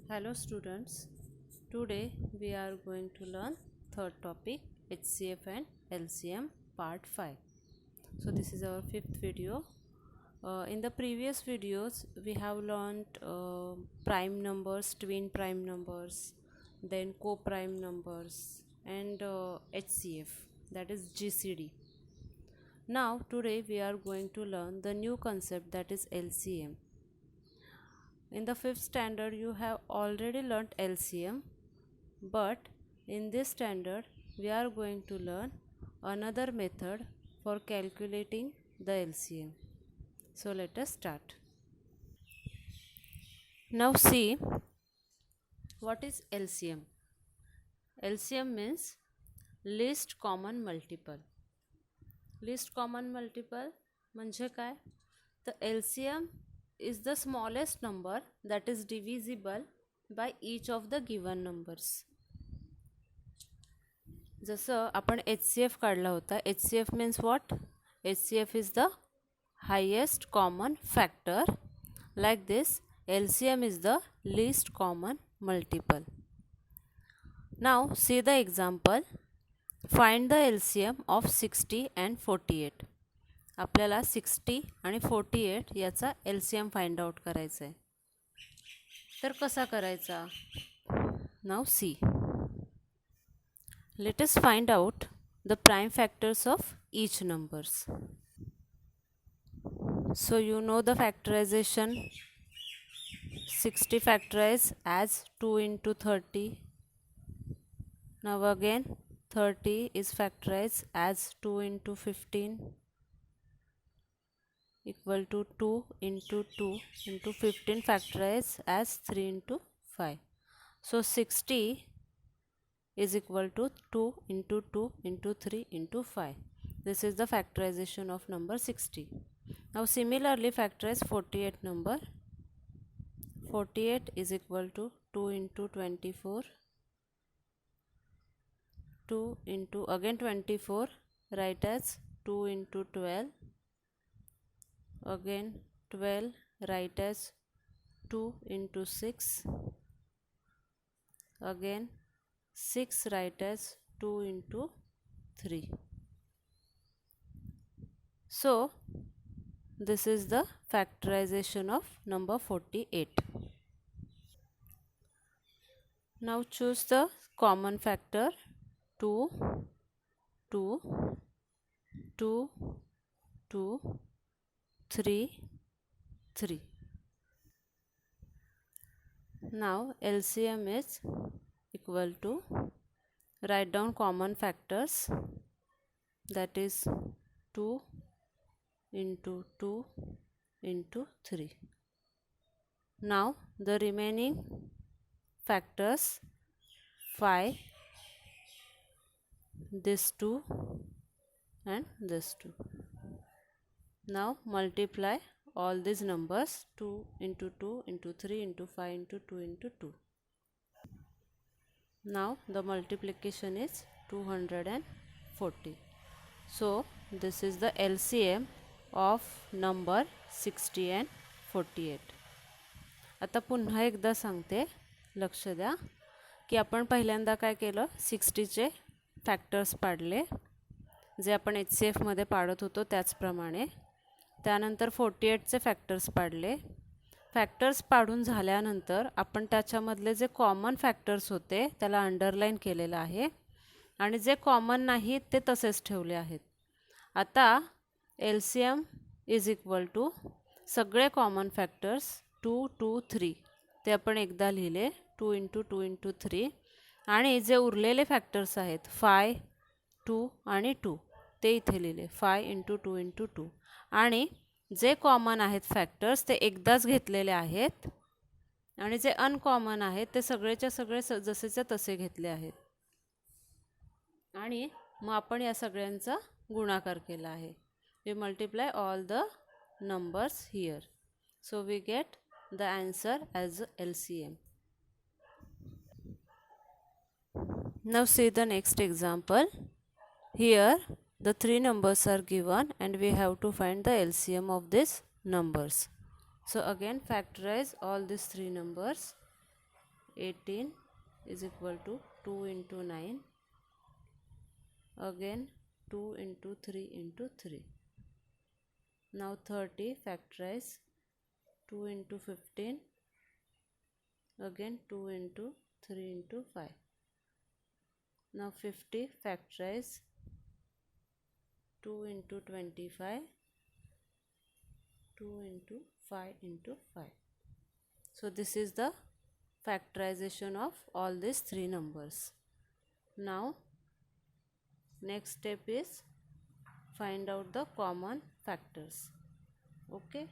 Hello students, today we are going to learn third topic HCF and LCM part 5. So this is our fifth video. In the previous videos we have learned prime numbers, twin prime numbers, then co-prime numbers and HCF, that is GCD. Now today we are going to learn the new concept, that is LCM. In the fifth standard you have already learnt LCM, but in this standard we are going to learn another method for calculating the LCM. So let us start. Now see, what is LCM? LCM means least common multiple. Least common multiple म्हणजे काय? The LCM is the smallest number that is divisible by each of the given numbers. जसं आपण HCF काढला होता. HCF means what? HCF is the highest common factor. Like this, LCM is the least common multiple. Now see the example. Find the LCM of 60 and 48. आपल्याला 60 आणि 48 याचा LCM find out करायचा आहे. तर कसा करायचा? Now see. Let us find out the prime factors of each numbers. So you know the factorization. 60 factorize as 2 into 30. Now again 30 is factorized as 2 into 15 equal to 2 into 2 into 15 factorized as 3 into 5. So 60 is equal to 2 into 2 into 3 into 5. This is the factorization of number 60. Now similarly factorize 48 number. 48 is equal to 2 into 24, 2 into again 24, write as 2 into 12, again 12, write as 2 into 6, again 6, write as 2 into 3. So this is the factorization of number 48. Now choose the common factor 2, 2, 2, 2, 3, 3. Now LCM is equal to, write down common factors, that is 2 into 2 into 3. Now the remaining factors 5, this 2 and this 2. Now multiply all these numbers, 2 into 2 into 3 into 5 into 2 into 2. Now the multiplication is 240. So this is the LCM of number 60 and 48. आता पुन्हा एकदा सांगते, लक्ष द्या की आपण पहिल्यांदा काय केलं, 60 चे फॅक्टर्स पाडले जे आपण HCF मध्ये पाडत होतो त्याचप्रमाणे. त्यानंतर 48 चे फॅक्टर्स पाडले. फॅक्टर्स पाडून झाल्यानंतर आपण त्याच्यामधले जे कॉमन फॅक्टर्स होते त्याला अंडरलाइन केलेलं आहे आणि जे कॉमन नाहीत ते तसेच ठेवले आहेत. आता LCM इज इक्वल टू सगळे कॉमन फॅक्टर्स 2, 2, 3 ते आपण एकदा लिहिले, 2 into 2 into 3, आणि जे उरलेले फॅक्टर्स आहेत 5, 2 आणि 2 ते इथे लिहिले, 5 into 2 into 2, आणि जे कॉमन आहेत फॅक्टर्स ते एकदाच घेतलेले आहेत आणि जे अनकॉमन आहेत ते सगळेच्या सगळे जसेच्या तसे घेतले आहेत आणि मग आपण या सगळ्यांचा गुणाकार केला आहे. We multiply all the numbers here. So we get the answer as LCM. Now see the next example. Here the three numbers are given and we have to find the LCM of these numbers. So again factorize all these three numbers. 18 is equal to 2 into 9, again 2 into 3 into 3. Now 30 factorize 2 into 15, again 2 into 3 into 5. Now 50 factorize 2 into 25, 2 into 5 into 5. So this is the factorization of all these three numbers. Now next step is find out the common factors. Okay.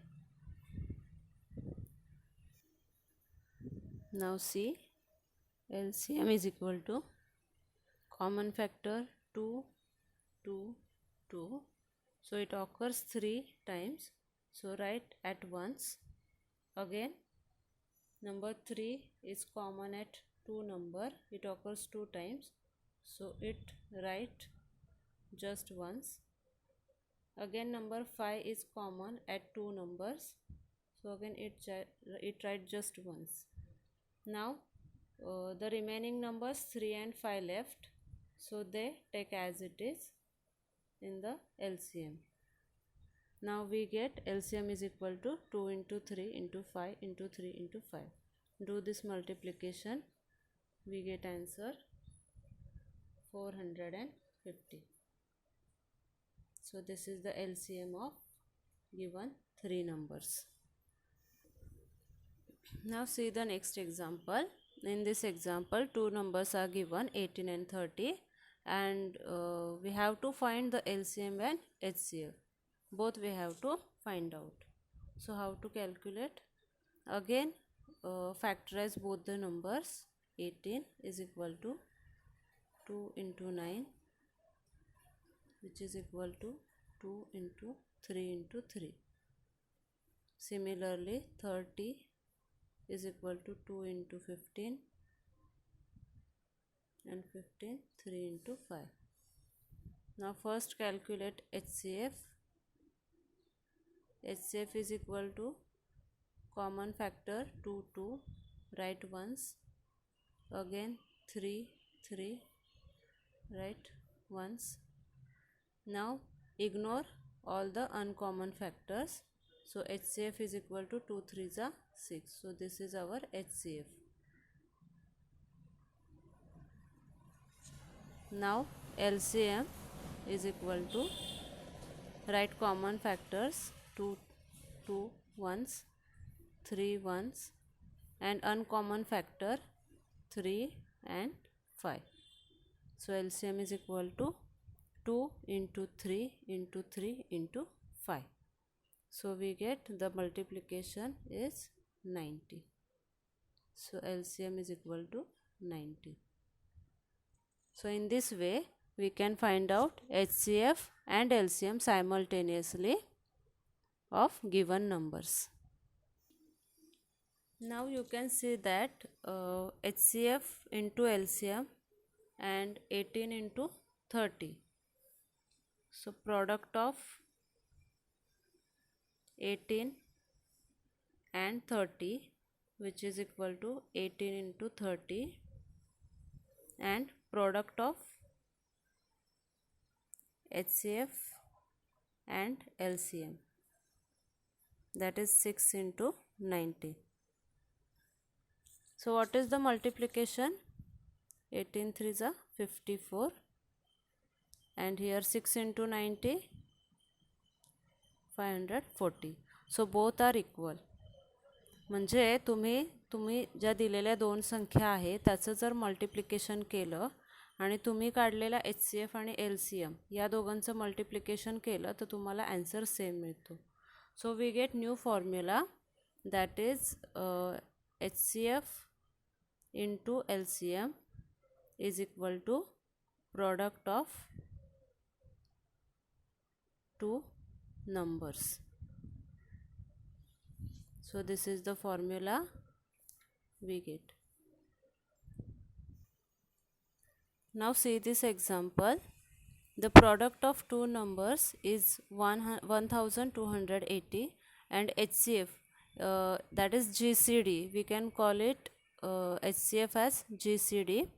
Now see, LCM is equal to common factor 2, 2, 2. So it occurs 3 times. So write at once. Again, number 3 is common at 2 number. It occurs 2 times. So it write just once. Again, number 5 is common at 2 numbers. So again it write just once. Now the remaining numbers 3 and 5 left, so they take as it is in the LCM. Now we get LCM is equal to 2 into 3 into 5 into 3 into 5. Do this multiplication, we get answer 450. So this is the LCM of given 3 numbers. Now see the next example. In this example, 2 numbers are given, 18 and 30, and we have to find the LCM and HCF. Both we have to find out. So how to calculate? Again factorize both the numbers. 18 is equal to 2 into 9, which is equal to 2 into 3 into 3. Similarly 30 is equal to 2 into 15 and 15 3 into 5. Now first calculate HCF. HCF is equal to common factor 2 2, write once, again 3 3, write once. Now ignore all the uncommon factors. So HCF is equal to 2 3s are 6. So this is our HCF. Now LCM is equal to, write common factors 2 2 ones, 3 ones, and uncommon factor 3 and 5. So LCM is equal to 2 into 3 into 3 into 5. So we get the multiplication is 90. So LCM is equal to 90. So in this way we can find out HCF and LCM simultaneously of given numbers. Now you can see that HCF into LCM and 18 into 30. So product of 18 and 30, which is equal to 18 into 30, and product of HCF and LCM, that is 6 into 90. So what is the multiplication? 18 3s are 54, and here 6 into 90, 540. So both are equal. म्हणजे तुम्ही ज्या दिलेल्या दोन संख्या आहे त्याचं जर multiplication केलं आणि तुम्ही काढलेला HCF आणि LCM या दोघांचं मल्टिप्लिकेशन केलं तर तुम्हाला आन्सर सेम मिळतो. So we get new formula, that is HCF into LCM is equal to product of two numbers. So this is the formula we get. Now see this example. The product of two numbers is 1280 and HCF, that is GCD, we can call it HCF as GCD.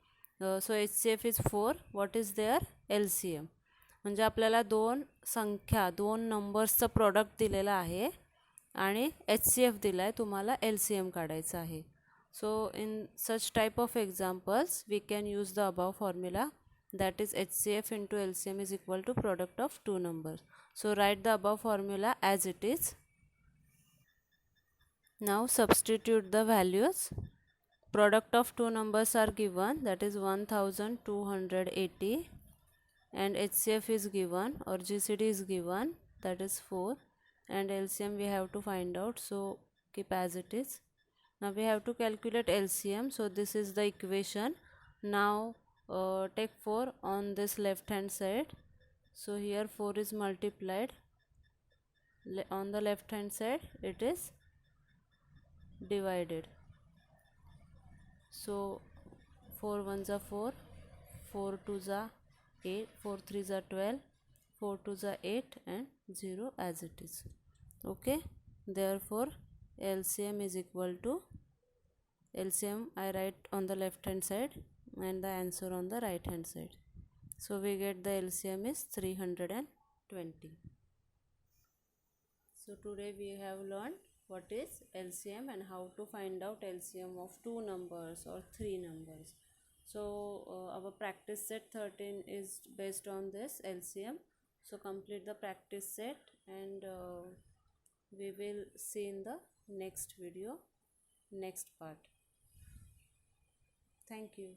So HCF is 4. What is their LCM? म्हणजे आपल्याला दोन नंबर्सचं product दिलेलं आहे आणि HCF दिला आहे, तुम्हाला LCM काढायचं आहे. So in such type of examples we can use the above formula, that is HCF into LCM is equal to product of two numbers. So write the above formula as it is. Now substitute the values. Product of two numbers are given, that is 1280, and HCF is given or GCD is given, that is 4, and LCM we have to find out, so keep as it is. Now we have to calculate LCM, so this is the equation. Now take 4 on this left hand side, so here 4 is multiplied, on the left hand side it is divided. So 4 1s are 4, 4 2s are 8, 4 3s are 12, 4 2s are 8, and 0 as it is. Okay, therefore LCM is equal to, LCM I write on the left hand side and the answer on the right hand side. So we get the LCM is 320. So today we have learned what is LCM and how to find out LCM of two numbers or three numbers. So our practice set 13 is based on this LCM. So complete the practice set, and we will see in the next video, next part. Thank you.